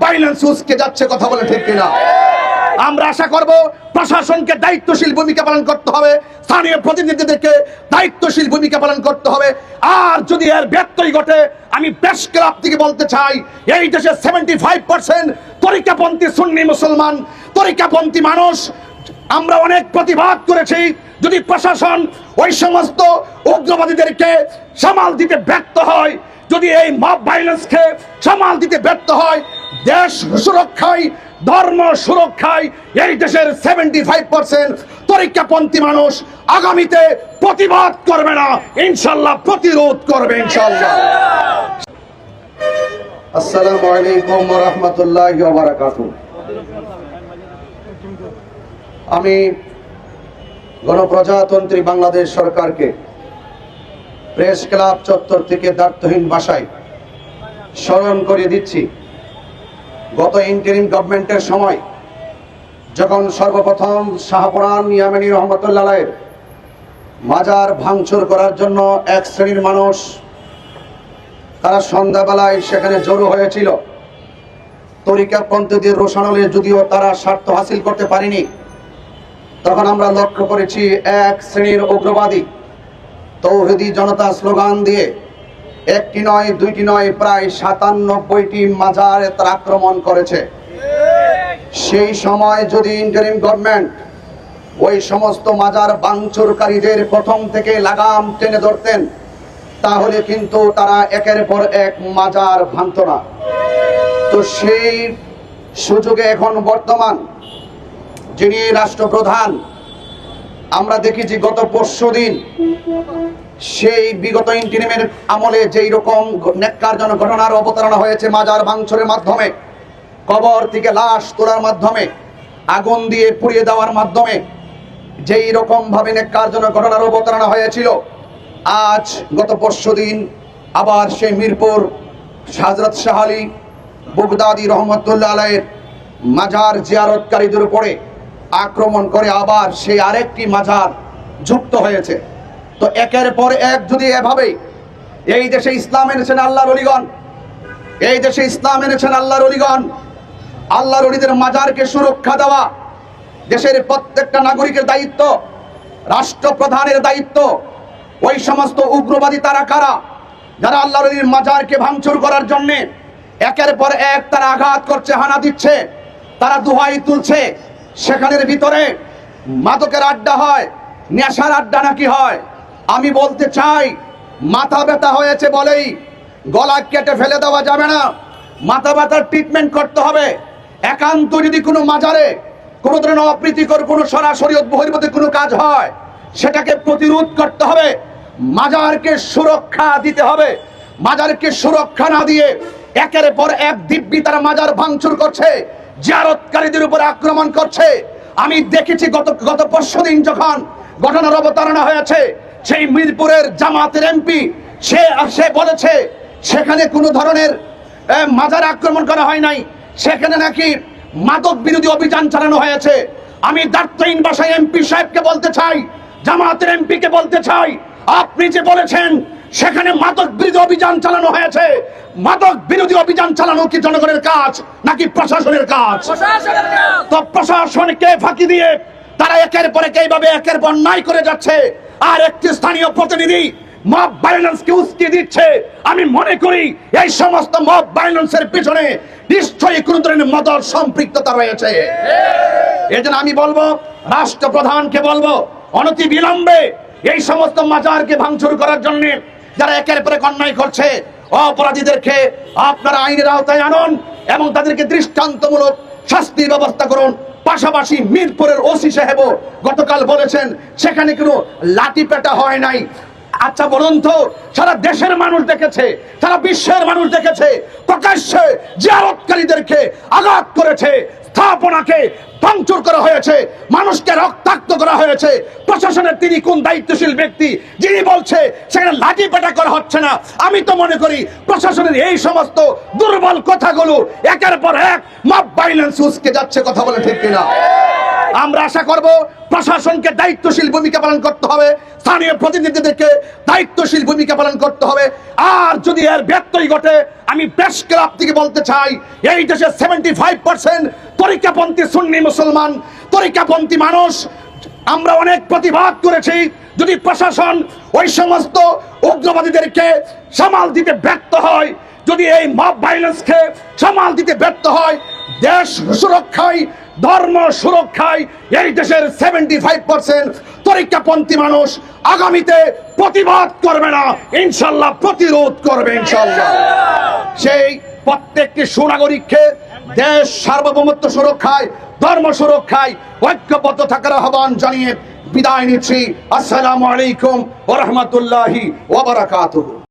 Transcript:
Violence উস্কে যাচ্ছে, কথা বলে ঠিক কিনা? আমরা আশা করব প্রশাসনকে দায়িত্বশীল ভূমিকা পালন করতে হবে, স্থানীয় প্রতিনিধিদেরকে দায়িত্বশীল ভূমিকা পালন করতে হবে। আর যদি এর ব্যত্যয় ঘটে, আমি প্রেস ক্লাব থেকে বলতে চাই, এই দেশে 75% তরিকাপন্থী সুন্নি মুসলমান, তরিকাপন্থী মানুষ। আমরা অনেক প্রতিবাদ করেছি। যদি প্রশাসন ওই সমস্ত উগ্রবাদীদেরকে সামাল দিতে ব্যর্থ হয়, যদি এই মব ভায়োলেন্সকে সামাল দিতে ব্যর্থ হয়, দেশ সুরক্ষায়, ধর্ম সুরক্ষায় এই দেশের 75% তরিকাপন্থী মানুষ আগামীতে প্রতিবাদ করবে না, ইনশাল্লাহ প্রতিরোধ করবে ইনশাল্লাহ। আসসালামু আলাইকুম ওয়া রাহমাতুল্লাহি ওয়া বারাকাতুহু। আমি গণপ্রজাতন্ত্রী বাংলাদেশ সরকারকে প্রেস ক্লাব চত্বর থেকে দায়িত্বহীন ভাষায় স্মরণ করিয়ে দিচ্ছি, গত ইন্টারিম গভর্নমেন্টের সময় যখন সর্বপ্রথম শাহপুরান ইয়ামানী রহমতুল্লাহ আলাইহির মাজার ভাঙচুর করার জন্য এক শ্রেণীর মানুষ তারা সন্ধ্যাবেলায় সেখানে জড়ো হয়েছিল, তরিকাপন্থীদের রোষানলে যদিও তারা স্বার্থ হাসিল করতে পারেনি, তখন আমরা লক্ষ্য করেছি এক শ্রেণীর উগ্রবাদী তৌহিদি জনতা স্লোগান দিয়ে একটি নয়, দুইটি নয়, প্রায় 97টি মাজারে তারা আক্রমণ করেছে। সেই সময় যদি ইন্টারিম গভর্নমেন্ট ওই সমস্ত মাজার ভাঙচুরকারীদের প্রথম থেকে লাগাম টেনে ধরতেন, তাহলে কিন্তু তারা একের পর এক মাজার ভাঙত না। তো সেই সুযোগে এখন বর্তমান যিনি রাষ্ট্রপ্রধান, আমরা দেখেছি গত পরশুদিন সেই বিগত ইন্টারিমের আমলে যেই রকম ন্যাক্কারজনক ঘটনার অবতারণা হয়েছে, মাজার ভাঙচুরের মাধ্যমে, কবর থেকে লাশ তোলার মাধ্যমে, আগুন দিয়ে পুড়িয়ে দেওয়ার মাধ্যমে যেই রকম ভাবে ন্যাক্কারজনক ঘটনার অবতারণা হয়েছিল, আজ গত পরশুদিন আবার সেই মিরপুর হযরত শাহ আলী বগদাদী রহমতুল্লাহ আলাইহির মাজার জিয়ারতকারীদের উপরে আক্রমণ করে আবার সেই আরেকটি মাজার যুক্ত হয়েছে। তো একের পর এক যদি এভাবে এই দেশে ইসলাম এনেছেন আল্লাহর ওলিগণ, এই দেশে ইসলাম এনেছেন আল্লাহর ওলিগণ, আল্লাহর ওলিদের মাজারকে সুরক্ষা দেওয়া দেশের প্রত্যেকটা নাগরিকের দায়িত্ব, রাষ্ট্রপ্রধানের দায়িত্ব। ওই সমস্ত উগ্রবাদী তারা কারা যারা আল্লাহর ওলির মাজারকে ভাঙচুর করার জন্য একের পর এক তারা আঘাত করছে, হানা দিচ্ছে, তারা দোহাই তুলছে, সেখানের ভিতরে মাদকের আড্ডা হয়, নেশার আড্ডা নাকি হয়। আমি বলতে চাই, মাথা ব্যথা হয়েছে বলেই গলা কেটে ফেলে দেওয়া যাবে না, মাথা ব্যথার ট্রিটমেন্ট করতে হবে। একান্ত যদি কোনো মাজারে কোনো ধরনের অপ্রীতিকর কোনো সরাসরি বহির্ভূত কোনো কাজ হয়, সেটাকে প্রতিরোধ করতে হবে, মাজারকে সুরক্ষা দিতে হবে। মাজারকে সুরক্ষা না দিয়ে একের পর এক দিব্যি তারা মাজার ভাঙচুর করছে, জিয়ারতকারীদের উপর আক্রমণ করছে। আমি দেখেছি গত পরশুদিন যখন ঘটনার অবতারণা হয়েছে, সেই মিরপুরের জামাতের এমপি সে বলেছে সেখানে কোনো ধরনের মাজার আক্রমণ করা হয় নাই, সেখানে নাকি মাদক বিরোধী অভিযান চালানো হয়েছে। আমি দায়িত্বহীন ভাষায় এমপি সাহেবকে বলতে চাই, জামাতের এমপিকে বলতে চাই, আপনি যে বলেছেন সেখানে মাদক বিরোধী অভিযান চালানো হয়েছে, মাদক বিরোধী অভিযান চালানো কি জনগণের কাজ নাকি প্রশাসনের কাজ? তো প্রশাসনকে ফাঁকি দিয়ে তারা একের পর এক এইভাবে একের পর অন্যায় করে যাচ্ছে, আর একটি স্থানীয় প্রতিনিধি মব ভায়োলেন্সকে উস্কে দিচ্ছে। আমি মনে করি এই সমস্ত মব ভায়োলেন্সের পিছনে নিশ্চয়ই কোন ধরনের মদত সম্পৃক্ততা রয়েছে। এজন্য আমি বলবো, রাষ্ট্রপ্রধানকে বলবো, অনতি বিলম্বে এই সমস্ত মাজারকে ভাঙচুর করার জন্য যারা একের পর এক অন্যায় করছে, অপরাধীদেরকে আপনারা আইনের আওতায় আনুন এবং তাদেরকে দৃষ্টান্তমূলক শাস্তির ব্যবস্থা করুন। পাশাপাশি মিরপুরের ওসি সাহেবও গতকাল বলেছেন সেখানে কোনো লাঠি পেটা হয় নাই। আচ্ছা বলুন তো, সারা দেশের মানুষ দেখেছে, সারা বিশ্বের মানুষ দেখেছে, প্রকাশ্যে জিয়ারতকারীদেরকে আঘাত করেছে, স্থাপনাকে ভাঙচুর করা হয়েছে, মানুষকে রক্তাক্ত করা হয়েছে। প্রশাসনের তিনি কোন দায়িত্বশীল ব্যক্তি যিনি বলছে সেখানে লাঠি পেটা করা হচ্ছে না? আমি তো মনে করি প্রশাসনের এই সমস্ত দুর্বল কথাগুলো একের পর এক মব ভায়োলেন্স উস্কে যাচ্ছে, কথা বলে ঠিক কিনা? আমরা আশা করব প্রশাসনকে দায়িত্বশীল ভূমিকা পালন করতে হবে, স্থানীয় প্রতিনিধিদেরকে দায়িত্বশীল ভূমিকা পালন করতে হবে। আর যদি এর ব্যত্যয় ঘটে, আমি প্রেস ক্লাব থেকে বলতে চাই, এই দেশে 75% তরিকাপন্থী সুন্নি মুসলমান, তরিকাপন্থী মানুষ। আমরা অনেক প্রতিবাদ করেছি। যদি প্রশাসন ওই সমস্ত উগ্রবাদীদেরকে সামাল দিতে ব্যর্থ হয়, যদি এই মব ভাইলেন্সকে সামাল দিতে ব্যর্থ হয়, দেশ সুরক্ষায়, ধর্ম সুরক্ষায় এই দেশের 75% তরিকাপন্থী মানুষ আগামীতে প্রতিবাদ করবে না, ইনশাল্লাহ প্রতিরোধ করবে ইনশাল্লাহ। সেই প্রত্যেকটি সুনাগরিককে দেশ সার্বভৌমত্ব সুরক্ষায়, ধর্ম সুরক্ষায় ঐক্যবদ্ধ থাকার আহ্বান জানিয়ে বিদায় নিচ্ছি। আসসালামু আলাইকুম ওয়া রাহমাতুল্লাহি ওয়া বারাকাতুহু।